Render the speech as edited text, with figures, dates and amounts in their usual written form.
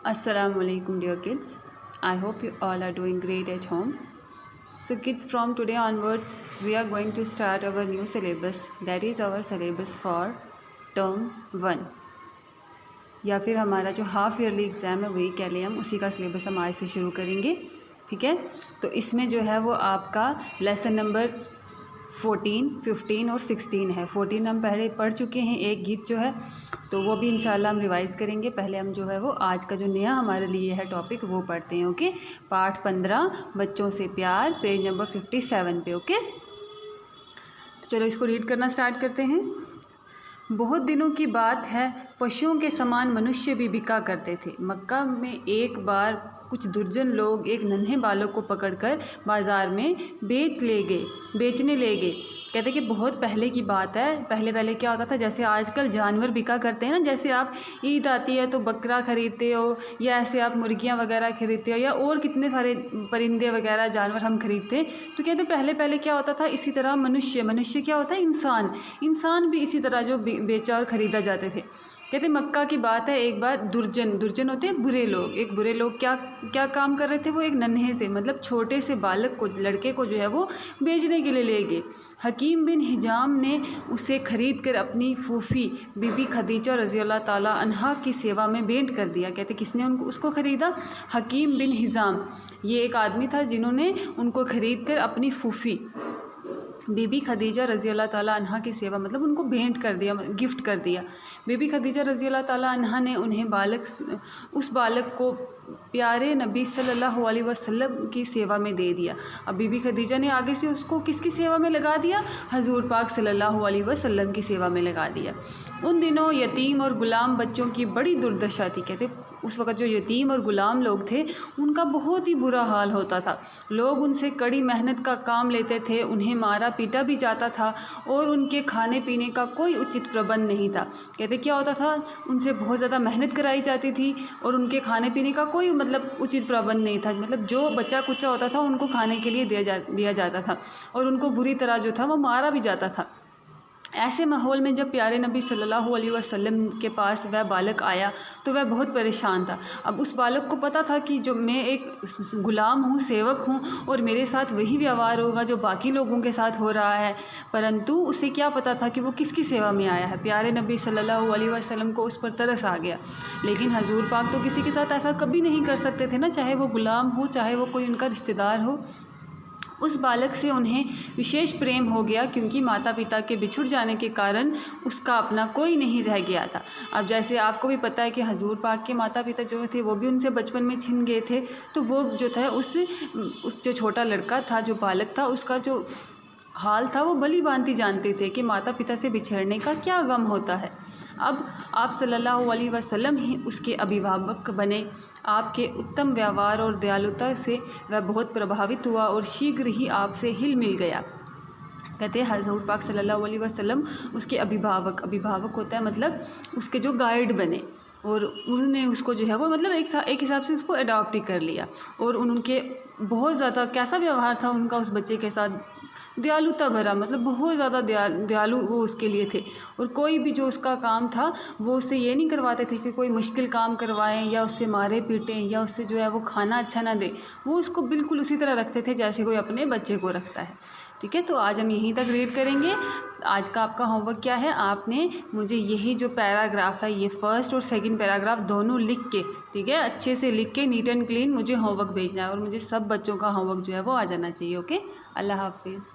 Assalamualaikum dear kids. I hope you all are doing great at home. So kids, from today onwards we are going to start our new syllabus, that is our syllabus for term 1 या फिर हमारा जो half yearly exam है वही कह लें हम, उसी का सिलेबस हम आज से शुरू करेंगे। ठीक है, तो इसमें जो है वो आपका लेसन नंबर 14, 15 और 16 है। 14 हम पहले पढ़ चुके हैं, एक गीत जो है तो वो भी इंशाल्लाह हम रिवाइज़ करेंगे। पहले हम जो है वो आज का जो नया हमारे लिए है टॉपिक वो पढ़ते हैं। ओके, पाठ 15 बच्चों से प्यार, पेज नंबर 57 पे। ओके, तो चलो इसको रीड करना स्टार्ट करते हैं। बहुत दिनों की बात है, पशुओं के समान मनुष्य भी बिका करते थे। मक्का में एक बार कुछ दुर्जन लोग एक नन्हे बालक को पकड़कर बाज़ार में बेचने ले गए। कहते कि बहुत पहले की बात है। पहले क्या होता था, जैसे आजकल जानवर बिका करते हैं ना, जैसे आप ईद आती है तो बकरा ख़रीदते हो, या ऐसे आप मुर्गियाँ वगैरह खरीदते हो, या और कितने सारे परिंदे वगैरह जानवर हम खरीदते हैं। तो कहते पहले क्या होता था, इसी तरह मनुष्य क्या होता है, इंसान भी इसी तरह जो बेचा और ख़रीदा जाते थे। कहते मक्का की बात है, एक बार दुर्जन होते हैं बुरे लोग। एक बुरे लोग क्या काम कर रहे थे, वो एक नन्हे से मतलब छोटे से बालक को, लड़के को जो है वो बेचने के लिए ले गए। हकीम बिन हिजाम ने उसे खरीद कर अपनी फूफी बीबी खदीजा रज़ी अल्लाह ताला अन्हा की सेवा में भेंट कर दिया। कहते किसने उसको ख़रीदा, हकीम बिन हिजाम, ये एक आदमी था जिन्होंने उनको ख़रीद कर अपनी फूफी बीबी खदीजा रज़ी अल्लाह ताला अन्हा की सेवा मतलब उनको भेंट कर दिया, गिफ्ट कर दिया। बीबी खदीजा रज़ी अल्लाह ताला अन्हा ने उन्हें उस बालक को प्यारे नबी सल्लल्लाहु अलैहि वसल्लम की सेवा में दे दिया। अब बीबी खदीजा ने आगे से उसको किसकी सेवा में लगा दिया, हजूर पाक सल्लल्लाहु अलैहि वसल्लम की सेवा में लगा दिया। उन दिनों यतीम और ग़ुलाम बच्चों की बड़ी दुर्दशा थी। कहते उस वक़्त जो यतीम और ग़ुलाम लोग थे उनका बहुत ही बुरा हाल होता था। लोग उनसे कड़ी मेहनत का काम लेते थे, उन्हें मारा पीटा भी जाता था और उनके खाने पीने का कोई उचित प्रबंध नहीं था। कहते क्या होता था, उनसे बहुत ज़्यादा मेहनत कराई जाती थी और उनके खाने पीने का कोई मतलब उचित प्रबंध नहीं था। मतलब जो बच्चा कुच्चा होता था उनको खाने के लिए दिया जाता था और उनको बुरी तरह जो था वो मारा भी जाता था। ऐसे माहौल में जब प्यारे नबी सल्लल्लाहु अलैहि वसल्लम के पास वह बालक आया तो वह बहुत परेशान था। अब उस बालक को पता था कि जो मैं एक ग़ुलाम हूँ, सेवक हूँ और मेरे साथ वही व्यवहार होगा जो बाकी लोगों के साथ हो रहा है, परंतु उसे क्या पता था कि वो किसकी सेवा में आया है। प्यारे नबी सल्लल्लाहु अलैहि वसल्लम को उस पर तरस आ गया, लेकिन हजूर पाक तो किसी के साथ ऐसा कभी नहीं कर सकते थे ना, चाहे वो ग़ुलाम हो, चाहे वो कोई उनका रिश्तेदार हो। उस बालक से उन्हें विशेष प्रेम हो गया क्योंकि माता पिता के बिछुड़ जाने के कारण उसका अपना कोई नहीं रह गया था। अब जैसे आपको भी पता है कि हजूर पाक के माता पिता जो थे वो भी उनसे बचपन में छिन गए थे, तो वो जो था उस जो छोटा लड़का था, जो बालक था, उसका जो हाल था वो भली भांति जानते थे कि माता पिता से बिछड़ने का क्या गम होता है। अब आप सल्लल्लाहु अलैहि वसल्लम ही उसके अभिभावक बने। आपके उत्तम व्यवहार और दयालुता से वह बहुत प्रभावित हुआ और शीघ्र ही आपसे हिल मिल गया। कहते हैं हजूर पाक सल्लल्लाहु अलैहि वसल्लम उसके अभिभावक होता है मतलब उसके जो गाइड बने, और उन्होंने उसको जो है वो मतलब एक हिसाब से उसको अडॉप्ट ही कर लिया। और उनके बहुत ज़्यादा कैसा व्यवहार था उनका उस बच्चे के साथ, दयालुता भरा, मतलब बहुत ज़्यादा दयालु वो उसके लिए थे। और कोई भी जो उसका काम था वो उससे ये नहीं करवाते थे कि कोई मुश्किल काम करवाएं या उससे मारे पीटें या उससे जो है वो खाना अच्छा ना दे। वो उसको बिल्कुल उसी तरह रखते थे जैसे कोई अपने बच्चे को रखता है। ठीक है, तो आज हम यहीं तक रीड करेंगे। आज का आपका होमवर्क क्या है, आपने मुझे यही जो पैराग्राफ है, ये फर्स्ट और सेकंड पैराग्राफ दोनों लिख के, ठीक है, अच्छे से लिख के नीट एंड क्लीन मुझे होमवर्क भेजना है और मुझे सब बच्चों का होमवर्क जो है वो आ जाना चाहिए। ओके, अल्लाह हाफिज़।